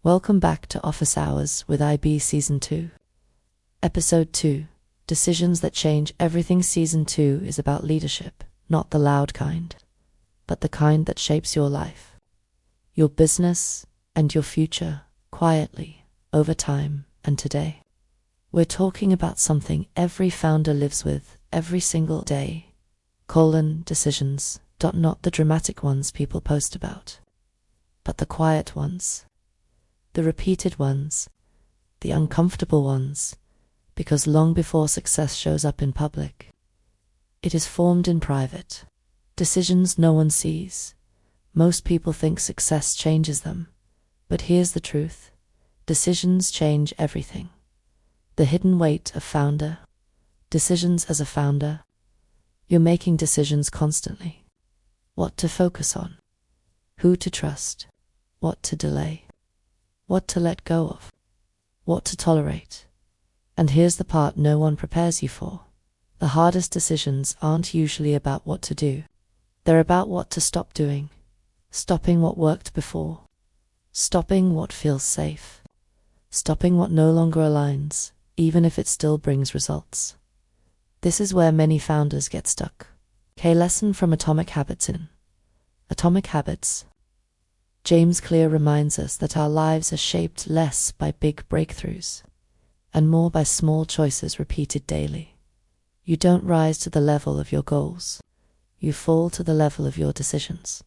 Welcome back to Office Hours with IB Season 2. Episode 2, Decisions That Change Everything. Season 2 is about leadership, not the loud kind, but the kind that shapes your life, your business, and your future, quietly, over time, and today. We're talking about something every founder lives with every single day, decisions, not the dramatic ones people post about, but the quiet ones. The repeated ones, the uncomfortable ones, because long before success shows up in public, it is formed in private. Decisions no one sees. Most people think success changes them, but here's the truth. Decisions change everything. The hidden weight of founder. Decisions as a founder. You're making decisions constantly. What to focus on, who to trust, what to delay, what to let go of, what to tolerate. And here's the part no one prepares you for. The hardest decisions aren't usually about what to do. They're about what to stop doing, stopping what worked before, stopping what feels safe, stopping what no longer aligns, even if it still brings results. This is where many founders get stuck. Lesson from Atomic Habits. In Atomic Habits, James Clear reminds us that our lives are shaped less by big breakthroughs and more by small choices repeated daily. You don't rise to the level of your goals. You fall to the level of your decisions.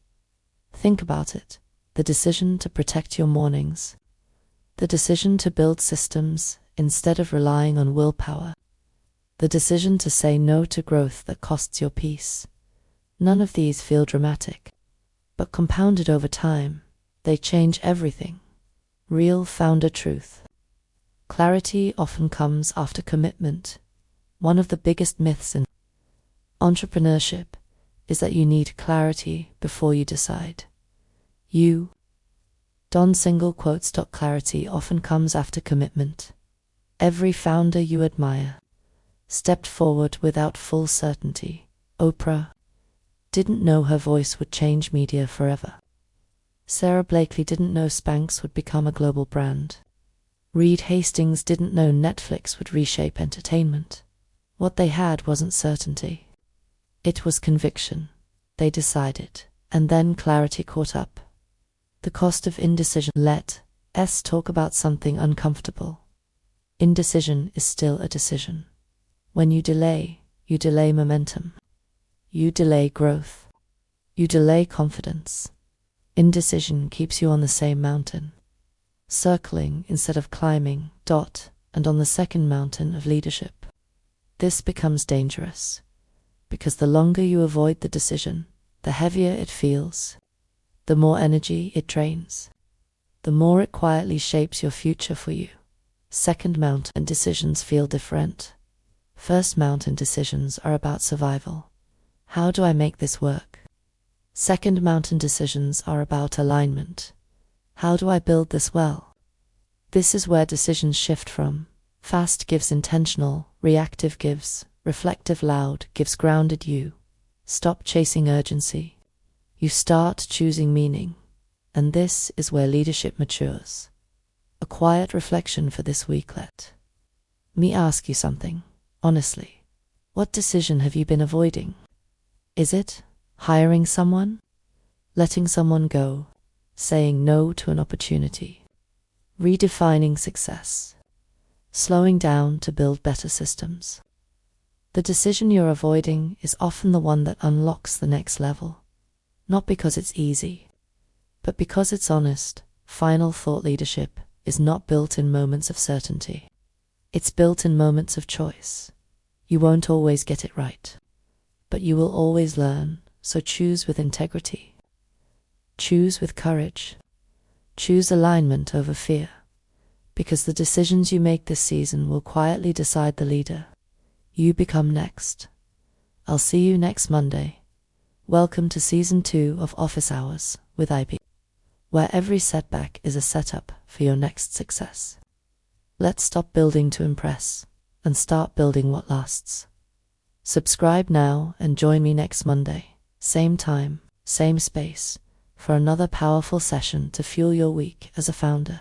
Think about it. The decision to protect your mornings. The decision to build systems instead of relying on willpower. The decision to say no to growth that costs your peace. None of these feel dramatic, but compounded over time, they change everything. Real founder truth. Clarity often comes after commitment. One of the biggest myths in entrepreneurship is that you need clarity before you decide. Clarity often comes after commitment. Every founder you admire stepped forward without full certainty. Oprah didn't know her voice would change media forever. Sarah Blakely didn't know Spanx would become a global brand. Reed Hastings didn't know Netflix would reshape entertainment. What they had wasn't certainty. It was conviction. They decided, and then clarity caught up. The cost of indecision. Let's talk about something uncomfortable. Indecision is still a decision. When you delay momentum. You delay growth. You delay confidence. Indecision keeps you on the same mountain, circling instead of climbing, and on the second mountain of leadership. This becomes dangerous, because the longer you avoid the decision, the heavier it feels, the more energy it drains, the more it quietly shapes your future for you. Second mountain decisions feel different. First mountain decisions are about survival. How do I make this work? Second mountain decisions are about alignment. How do I build this well? This is where decisions shift from. Fast gives intentional, reactive gives, reflective loud gives grounded you. Stop chasing urgency. You start choosing meaning. And this is where leadership matures. A quiet reflection for this week. Let me ask you something, honestly. What decision have you been avoiding? Is it hiring someone? Letting someone go? Saying no to an opportunity? Redefining success? Slowing down to build better systems? The decision you're avoiding is often the one that unlocks the next level. Not because it's easy, but because it's honest. Final thought. Leadership is not built in moments of certainty. It's built in moments of choice. You won't always get it right, but you will always learn, so choose with integrity. Choose with courage. Choose alignment over fear, because the decisions you make this season will quietly decide the leader you become next. I'll see you next Monday. Welcome to Season 2 of Office Hours with IB, where every setback is a setup for your next success. Let's stop building to impress and start building what lasts. Subscribe now and join me next Monday, same time, same space, for another powerful session to fuel your week as a founder.